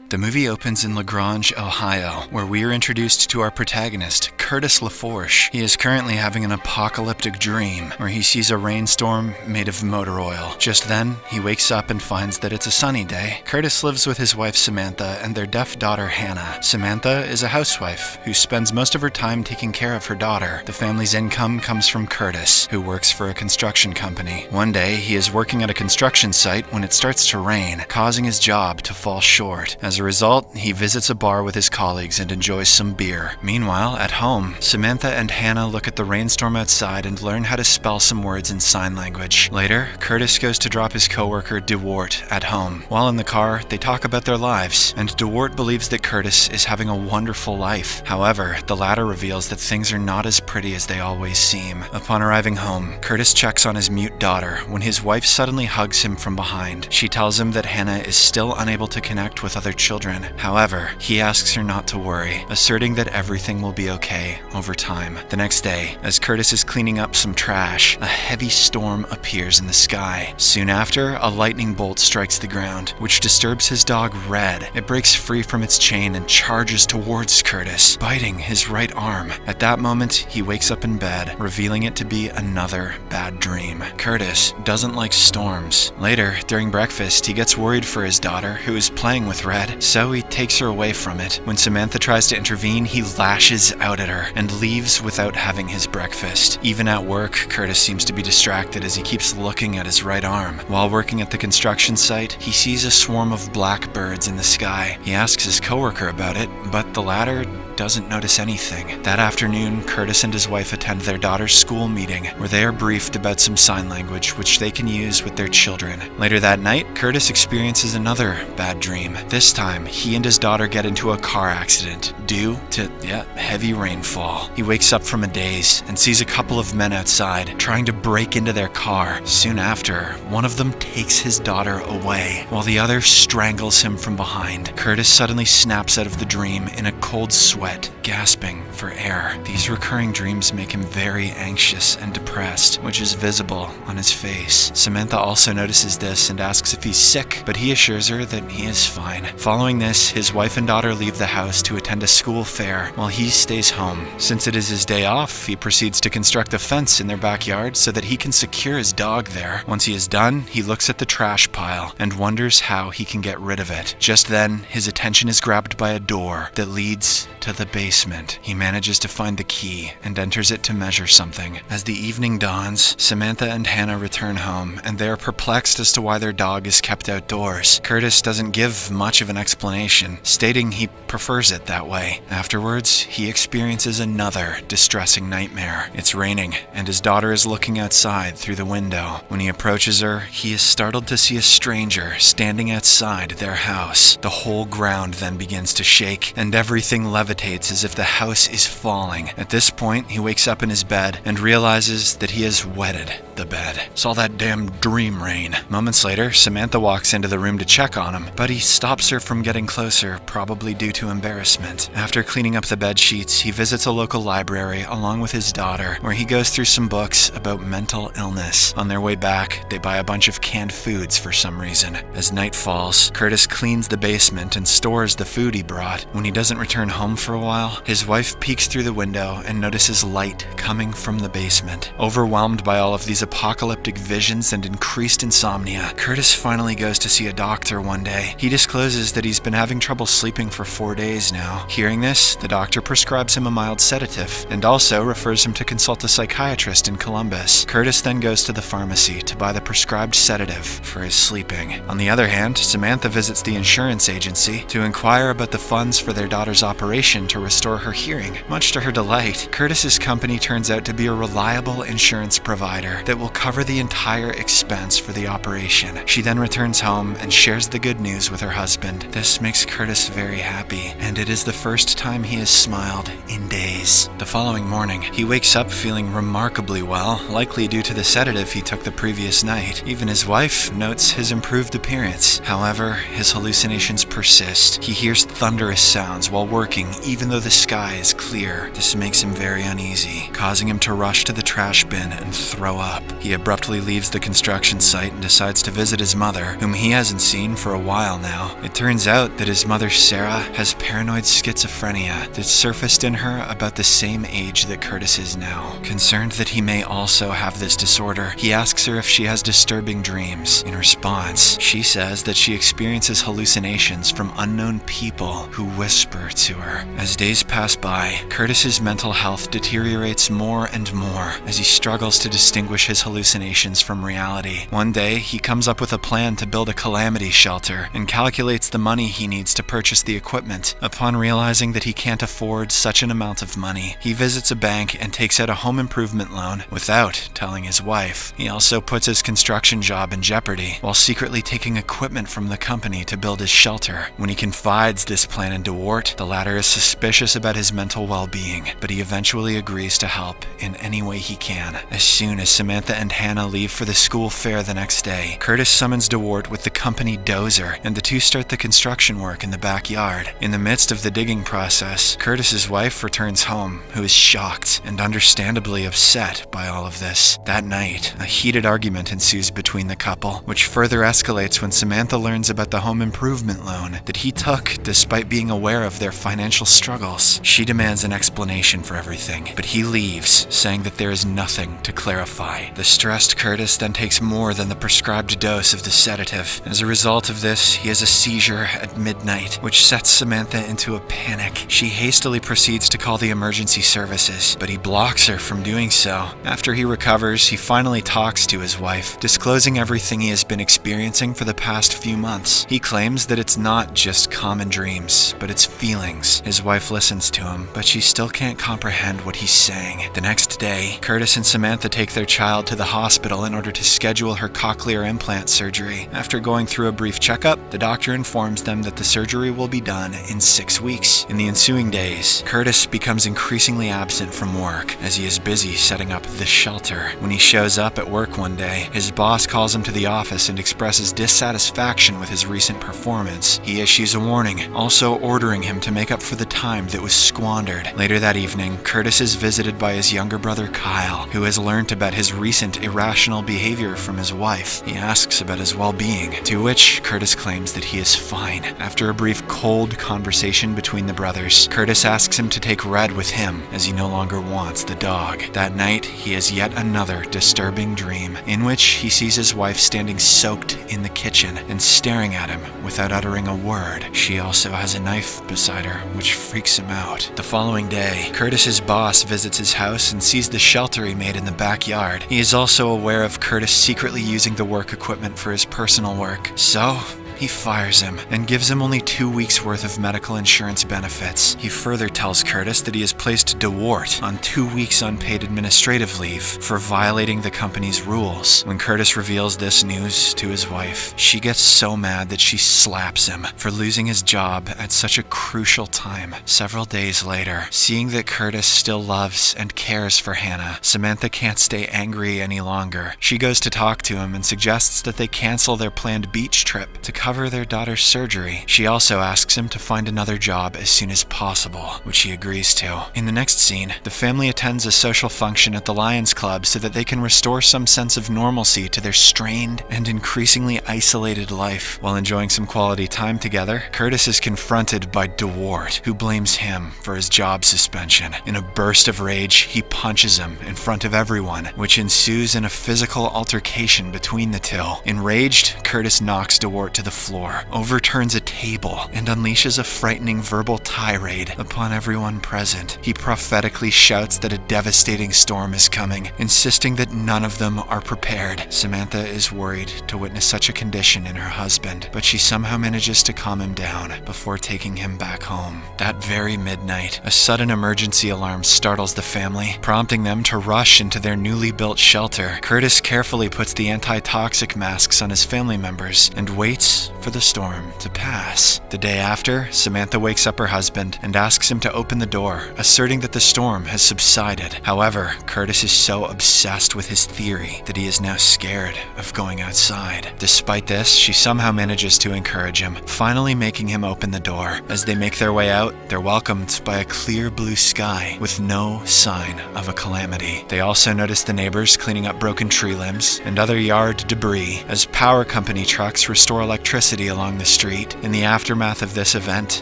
The movie opens in LaGrange, Ohio, where we are introduced to our protagonist, Curtis LaForge. He is currently having an apocalyptic dream where he sees a rainstorm made of motor oil. Just then, he wakes up and finds that it's a sunny day. Curtis lives with his wife Samantha and their deaf daughter Hannah. Samantha is a housewife who spends most of her time taking care of her daughter. The family's income comes from Curtis, who works for a construction company. One day, he is working at a construction site when it starts to rain, causing his job to fall short. As a result, he visits a bar with his colleagues and enjoys some beer. Meanwhile, at home, Samantha and Hannah look at the rainstorm outside and learn how to spell some words in sign language. Later, Curtis goes to drop his coworker DeWart at home. While in the car, they talk about their lives, and DeWart believes that Curtis is having a wonderful life. However, the latter reveals that things are not as pretty as they always seem. Upon arriving home, Curtis checks on his mute daughter when his wife suddenly hugs him from behind. She tells him that Hannah is still unable to connect with other children. However, he asks her not to worry, asserting that everything will be okay over time. The next day, as Curtis is cleaning up some trash, a heavy storm appears in the sky. Soon after, a lightning bolt strikes the ground, which disturbs his dog Red. It breaks free from its chain and charges towards Curtis, biting his right arm. At that moment, he wakes up in bed, revealing it to be another bad dream. Curtis doesn't like storms. Later, during breakfast, he gets worried for his daughter, who is playing with Red, so he takes her away from it. When Samantha tries to intervene, he lashes out at her and leaves without having his breakfast. Even at work, Curtis seems to be distracted as he keeps looking at his right arm. While working at the construction site, he sees a swarm of blackbirds in the sky. He asks his coworker about it, but the latter doesn't notice anything. That afternoon, Curtis and his wife attend their daughter's school meeting, where they are briefed about some sign language which they can use with their children. Later that night, Curtis experiences another bad dream. This time, he and his daughter get into a car accident due to, heavy rainfall. He wakes up from a daze and sees a couple of men outside trying to break into their car. Soon after, one of them takes his daughter away, while the other strangles him from behind. Curtis suddenly snaps out of the dream in a cold sweat, gasping for air. These recurring dreams make him very anxious and depressed, which is visible on his face. Samantha also notices this and asks if he's sick, but he assures her that he is fine. Following this, his wife and daughter leave the house to attend a school fair, while he stays home. Since it is his day off, he proceeds to construct a fence in their backyard so that he can secure his dog there. Once he is done, he looks at the trash pile and wonders how he can get rid of it. Just then, his attention is grabbed by a door that leads to the basement. He manages to find the key and enters it to measure something. As the evening dawns, Samantha and Hannah return home, and they are perplexed as to why their dog is kept outdoors. Curtis doesn't give much of an explanation, stating he prefers it that way. Afterwards, he experiences another distressing nightmare. It's raining, and his daughter is looking outside through the window. When he approaches her, he is startled to see a stranger standing outside their house. The whole ground then begins to shake, and everything levitates as if the house is falling. At this point, he wakes up in his bed and realizes that he has wetted the bed. It's all that damn dream rain. Moments later, Samantha walks into the room to check on him, but he stops her from getting closer, probably due to embarrassment. After cleaning up the bed sheets, he visits a local library along with his daughter, where he goes through some books about mental illness. On their way back, they buy a bunch of canned foods for some reason. As night falls, Curtis cleans the basement and stores the food he brought. When he doesn't return home for a while, his wife peeks through the window and notices light coming from the basement. Overwhelmed by all of these apocalyptic visions and increased insomnia, Curtis finally goes to see a doctor one day. He discloses that he's been having trouble sleeping for 4 days now. Hearing this, the doctor prescribes him a mild sedative and also refers him to consult a psychiatrist in Columbus. Curtis then goes to the pharmacy to buy the prescribed sedative for his sleeping. On the other hand, Samantha visits the insurance agency to inquire about the funds for their daughter's operation to restore her hearing. Much to her delight, Curtis's company turns out to be a reliable insurance provider that will cover the entire expense for the operation. She then returns home and shares the good news with her husband. This makes Curtis very happy, and it is the first time he has smiled in days. The following morning, he wakes up feeling remarkably well, likely due to the sedative he took the previous night. Even his wife notes his improved appearance. However, his hallucinations persist. He hears thunderous sounds while working, even though the sky is clear. This makes him very uneasy, causing him to rush to the trash bin and throw up. He abruptly leaves the construction site and decides to visit his mother, whom he hasn't seen for a while now. It turns out that his mother, Sarah, has paranoid schizophrenia that surfaced in her about the same age that Curtis is now. Concerned that he may also have this disorder, he asks her if she has disturbing dreams. In response, she says that she experiences hallucinations from unknown people who whisper to her. As days pass by, Curtis's mental health deteriorates more and more as he struggles to distinguish his hallucinations from reality. One day, he comes up with a plan to build a calamity shelter and calculates the money he needs to purchase the equipment. Upon realizing that he can't afford such an amount of money, he visits a bank and takes out a home improvement loan without telling his wife. He also puts his construction job in jeopardy while secretly taking equipment from the company to build his shelter. When he confides this plan in DeWart, the latter is suspicious about his mental well-being, but he eventually agrees to help in any way he can. As soon as Samantha and Hannah leave for the school fair the next day, Curtis summons DeWart with the company dozer, and the two start the construction work in the backyard. In the midst of the digging process, Curtis's wife returns home, who is shocked and understandably upset by all of this. That night, a heated argument ensues between the couple, which further escalates when Samantha learns about the home improvement loan that he took despite being aware of their financial struggles. She demands an explanation for everything, but he leaves, saying that there is nothing to clarify. The stressed Curtis then takes more than the prescribed dose of the sedative. As a result of this, he has a seizure at midnight, which sets Samantha into a panic. She hastily proceeds to call the emergency services, but he blocks her from doing so. After he recovers, he finally talks to his wife, disclosing everything he has been experiencing for the past few months. He claims that it's not just common dreams, but it's feelings. His wife listens to him, but she still can't comprehend what he's saying. The next day, Curtis and Samantha take their child to the hospital in order to schedule her cochlear implant surgery. After going through a brief checkup, the doctor informs them that the surgery will be done in 6 weeks. In the ensuing days, Curtis becomes increasingly absent from work as he is busy setting up the shelter. When he shows up at work one day, his boss calls him to the office and expresses dissatisfaction with his recent performance. He issues a warning, also ordering him to make up for the time that was squandered. Later that evening, Curtis is visited by his younger brother Kyle, who has learned about his recent irrational behavior from his wife. He asks about his well-being, to which Curtis claims that he is fine. After a brief cold conversation between the brothers, Curtis asks him to take Red with him, as he no longer wants the dog. That night, he has yet another disturbing dream, in which he sees his wife standing soaked in the kitchen and staring at him without uttering a word. She also has a knife beside her, which freaks him out. The following day, Curtis's boss visits his house and sees the shelter he made in the backyard. He is also aware of Curtis secretly using the work equipment for his personal work. So, he fires him and gives him only 2 weeks' worth of medical insurance benefits. He further tells Curtis that he has placed DeWart on 2 weeks unpaid administrative leave for violating the company's rules. When Curtis reveals this news to his wife, she gets so mad that she slaps him for losing his job at such a crucial time. Several days later, seeing that Curtis still loves and cares for Hannah, Samantha can't stay angry any longer. She goes to talk to him and suggests that they cancel their planned beach trip to cover their daughter's surgery. She also asks him to find another job as soon as possible, which he agrees to. In the next scene, the family attends a social function at the Lions Club so that they can restore some sense of normalcy to their strained and increasingly isolated life. While enjoying some quality time together, Curtis is confronted by DeWart, who blames him for his job suspension. In a burst of rage, he punches him in front of everyone, which ensues in a physical altercation between the two. Enraged, Curtis knocks DeWart to the floor, overturns a table, and unleashes a frightening verbal tirade upon everyone present. He prophetically shouts that a devastating storm is coming, insisting that none of them are prepared. Samantha is worried to witness such a condition in her husband, but she somehow manages to calm him down before taking him back home. That very midnight, a sudden emergency alarm startles the family, prompting them to rush into their newly built shelter. Curtis carefully puts the anti-toxic masks on his family members and waits for the storm to pass. distress. The day after, Samantha wakes up her husband and asks him to open the door, asserting that the storm has subsided. However, Curtis is so obsessed with his theory that he is now scared of going outside. Despite this, she somehow manages to encourage him, finally making him open the door. As they make their way out, they're welcomed by a clear blue sky with no sign of a calamity. They also notice the neighbors cleaning up broken tree limbs and other yard debris as power company trucks restore electricity along the street. In the aftermath of this event,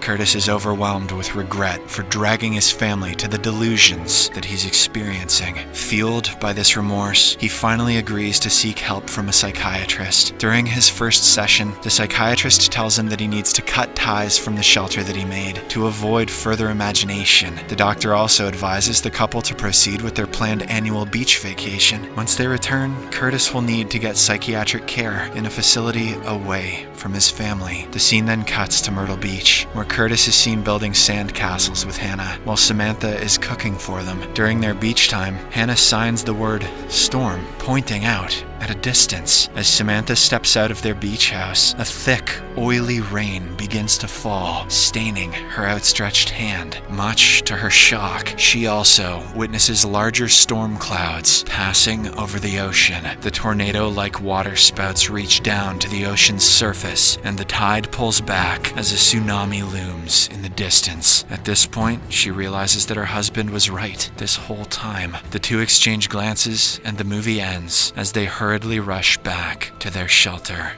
Curtis is overwhelmed with regret for dragging his family to the delusions that he's experiencing. Fueled by this remorse, he finally agrees to seek help from a psychiatrist. During his first session, the psychiatrist tells him that he needs to cut ties from the shelter that he made to avoid further imagination. The doctor also advises the couple to proceed with their planned annual beach vacation. Once they return, Curtis will need to get psychiatric care in a facility away from his family. The scene then cuts to Myrtle Beach, where Curtis is seen building sand castles with Hannah, while Samantha is cooking for them. During their beach time, Hannah signs the word storm, pointing out at a distance. As Samantha steps out of their beach house, a thick, oily rain begins to fall, staining her outstretched hand. Much to her shock, she also witnesses larger storm clouds passing over the ocean. The tornado-like water spouts reach down to the ocean's surface, and the tide pulls back as a tsunami looms in the distance. At this point, she realizes that her husband was right this whole time. The two exchange glances, and the movie ends as they hurriedly rush back to their shelter.